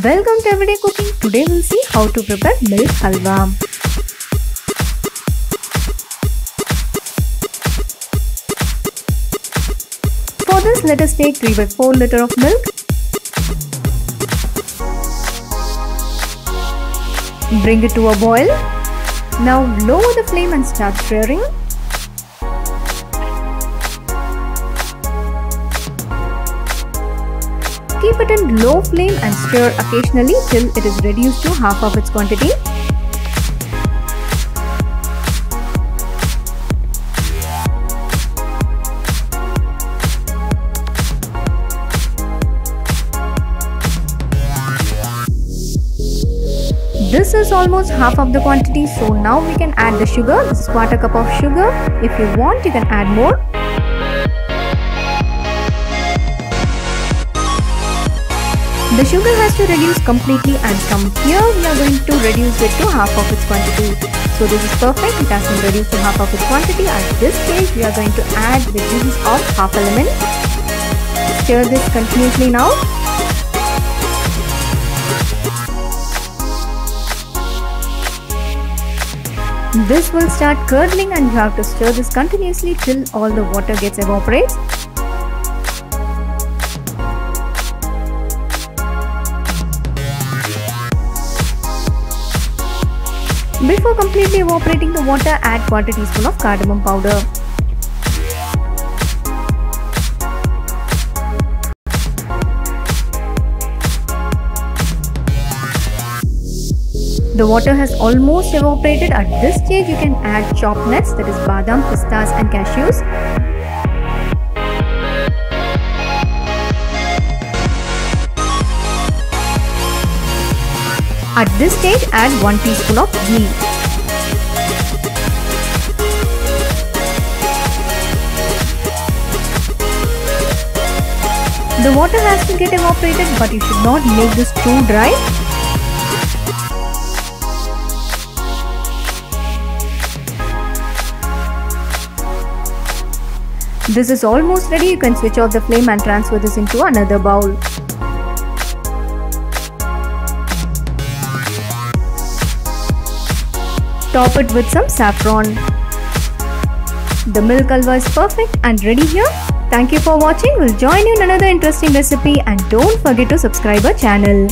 Welcome to Everyday Cooking. Today we'll see how to prepare milk halwa. For this, let us take 3/4 liter of milk. Bring it to a boil. Now lower the flame and start stirring. Keep it in low flame and stir occasionally till it is reduced to half of its quantity. This is almost half of the quantity, so now we can add the sugar. This is 1/4 cup of sugar. If you want, you can add more. The sugar has to reduce completely, and from here we are going to reduce it to half of its quantity. So this is perfect. It has been reduced to half of its quantity. At this stage we are going to add the juice of half a lemon. Stir this continuously now. This will start curdling and you have to stir this continuously till all the water gets evaporated. Before completely evaporating the water, add 1/4 teaspoon of cardamom powder. The water has almost evaporated. At this stage, you can add chopped nuts, that is badam, pistas and cashews. At this stage, add 1 teaspoon of ghee. The water has to get evaporated, but you should not make this too dry. This is almost ready. You can switch off the flame and transfer this into another bowl. Top it with some saffron. The milk halwa is perfect and ready here. Thank you for watching. We'll join you in another interesting recipe, and don't forget to subscribe our channel.